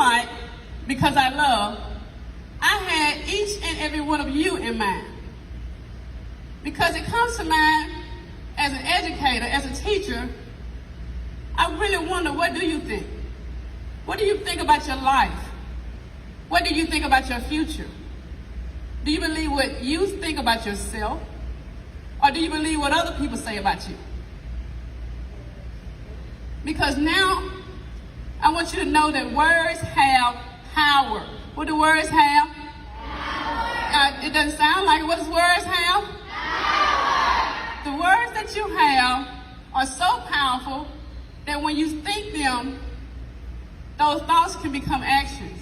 like, because I love, I had each and every one of you in mind. Because it comes to mind as an educator, as a teacher, I really wonder, what do you think? What do you think about your life? What do you think about your future? Do you believe what you think about yourself? Or do you believe what other people say about you? Because now, I want you to know that words have power. What do words have? Power. It doesn't sound like it. What does words have? Power. The words that you have are so powerful that when you think them, those thoughts can become actions.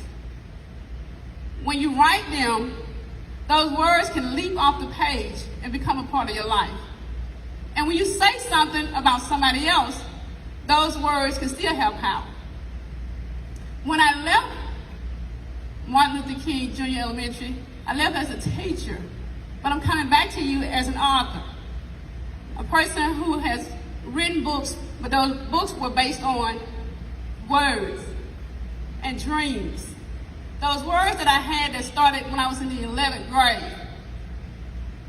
When you write them, those words can leap off the page and become a part of your life. And when you say something about somebody else, those words can still have power. When I left Martin Luther King Jr. Elementary, I left as a teacher, but I'm coming back to you as an author, a person who has written books, but those books were based on words and dreams. Those words that I had that started when I was in the 11th grade.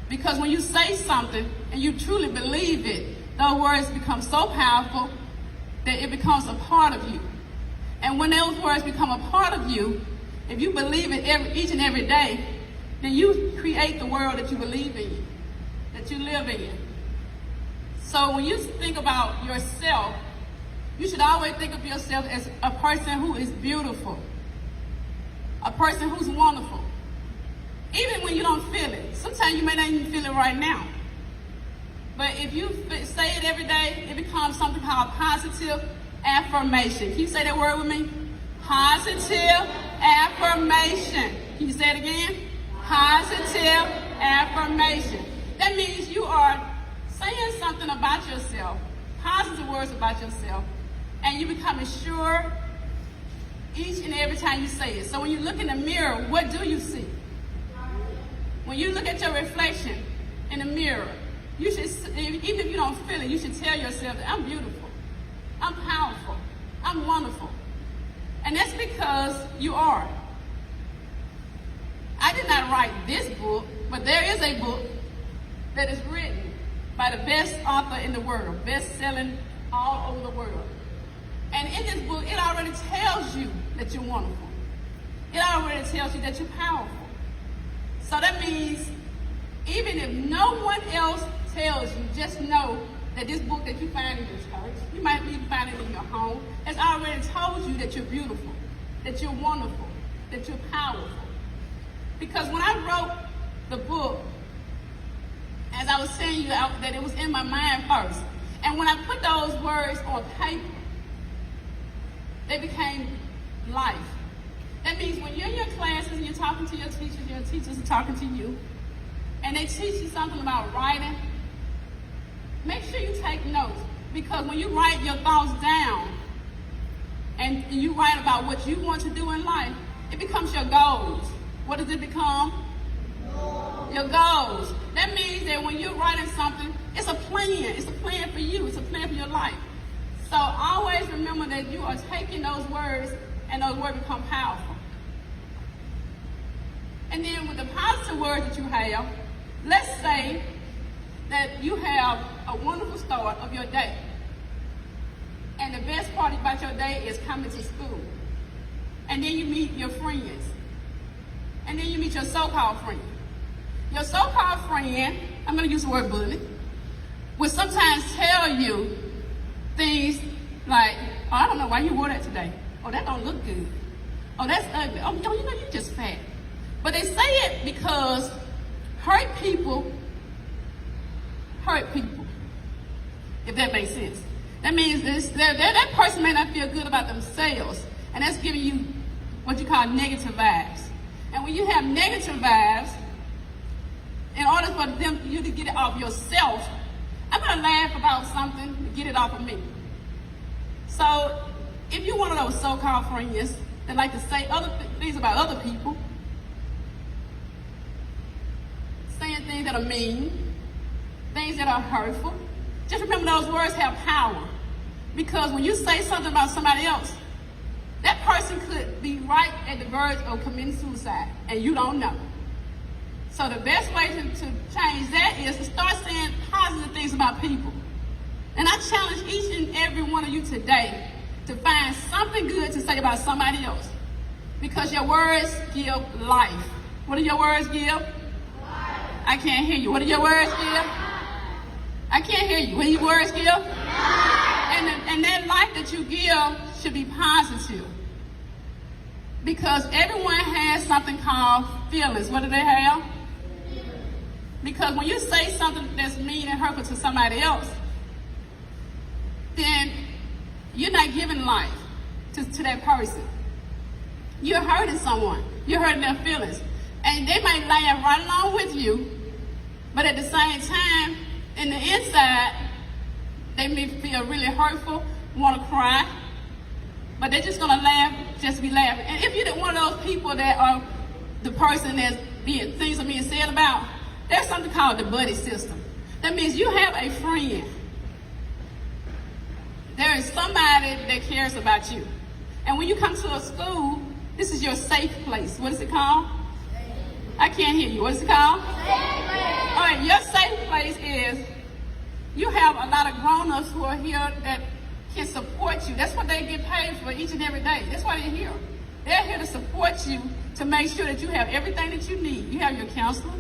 Because when you say something and you truly believe it, those words become so powerful that it becomes a part of you. And when those words become a part of you, if you believe it each and every day, then you create the world that you believe in, that you live in. So when you think about yourself, you should always think of yourself as a person who is beautiful, a person who's wonderful. Even when you don't feel it. Sometimes you may not even feel it right now. But if you say it every day, it becomes something called positive affirmation. Can you say that word with me? Positive affirmation. Can you say it again? Positive affirmation. That means you are saying something about yourself, positive words about yourself, and you become sure each and every time you say it. So when you look in the mirror, what do you see? When you look at your reflection in the mirror, you should, even if you don't feel it, you should tell yourself that I'm beautiful, I'm powerful, I'm wonderful. And that's because you are. I did not write this book, but there is a book that is written by the best author in the world, best-selling all over the world. And in this book, it already tells you that you're wonderful. It already tells you that you're powerful. So that means even if no one else tells you, just know that this book that you find in your church, you might even find it in your home, has already told you that you're beautiful, that you're wonderful, that you're powerful. Because when I wrote the book, as I was telling you, that it was in my mind first. And when I put those words on paper, they became life. That means when you're in your classes and you're talking to your teachers are talking to you, and they teach you something about writing, make sure you take notes. Because when you write your thoughts down, and you write about what you want to do in life, it becomes your goals. What does it become? Your goals. That means that when you're writing something, it's a plan. It's a plan for you. It's a plan for your life. So always remember that you are taking those words and those words become powerful. And then with the positive words that you have, let's say that you have a wonderful start of your day. And the best part about your day is coming to school. And then you meet your friends. And then you meet your so-called friend. Your so-called friend, I'm going to use the word bully, will sometimes tell you things like, oh, I don't know why you wore that today. Oh, that don't look good. Oh, that's ugly. Oh, you know, you're just fat. But they say it because hurt people, if that makes sense. That means that person may not feel good about themselves, and that's giving you what you call negative vibes. And when you have negative vibes, in order for you to get it off yourself, I'm going to laugh about something to get it off of me. So if you're one of those so-called friends that like to say other things about other people, saying things that are mean, things that are hurtful, just remember those words have power. Because when you say something about somebody else, that person could be at the verge of committing suicide and you don't know. So the best way to change that is to start saying positive things about people. And I challenge each and every one of you today to find something good to say about somebody else. Because your words give life. What do your words give? Life. I can't hear you. What do your words give? I can't hear you. What do your words give? Life. And that life that you give should be positive. Because everyone has something called feelings. What do they have? Because when you say something that's mean and hurtful to somebody else, then you're not giving life to that person. You're hurting someone. You're hurting their feelings. And they might laugh right along with you, but at the same time, in the inside, they may feel really hurtful, want to cry, but they're just going to laugh, just be laughing. And if you're one of those people that are the person that's things are being said about, there's something called the buddy system. That means you have a friend. There is somebody that cares about you. And when you come to a school, this is your safe place. What is it called? I can't hear you. What is it called? All right, your safe place is you have a lot of grown-ups who are here that can support you. That's what they get paid for each and every day. That's why they're here. They're here to support you, to make sure that you have everything that you need. You have your counselor.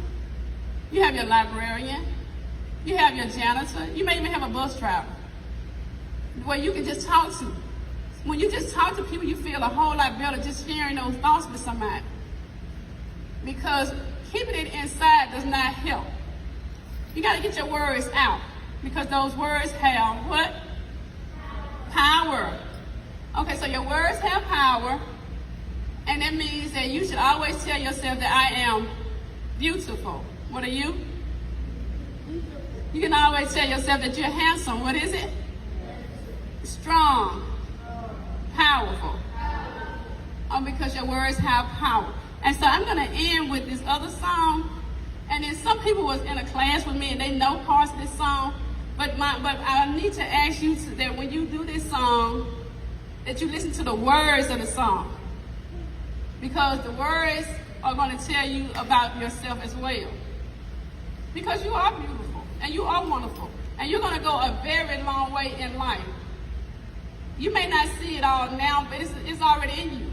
You have your librarian. You have your janitor. You may even have a bus driver where you can just talk to. When you just talk to people, you feel a whole lot better just sharing those thoughts with somebody. Because keeping it inside does not help. You got to get your words out, because those words have what? Power. Okay, so your words have power, and that means that you should always tell yourself that I am beautiful. What are you? You can always tell yourself that you're handsome. What is it? Strong. Powerful. Oh, because your words have power. And so I'm going to end with this other song. And then some people was in a class with me and they know parts of this song. But I need to ask you that when you do this song, that you listen to the words of the song. Because the words are going to tell you about yourself as well. Because you are beautiful and you are wonderful. And you're going to go a very long way in life. You may not see it all now, but it's already in you.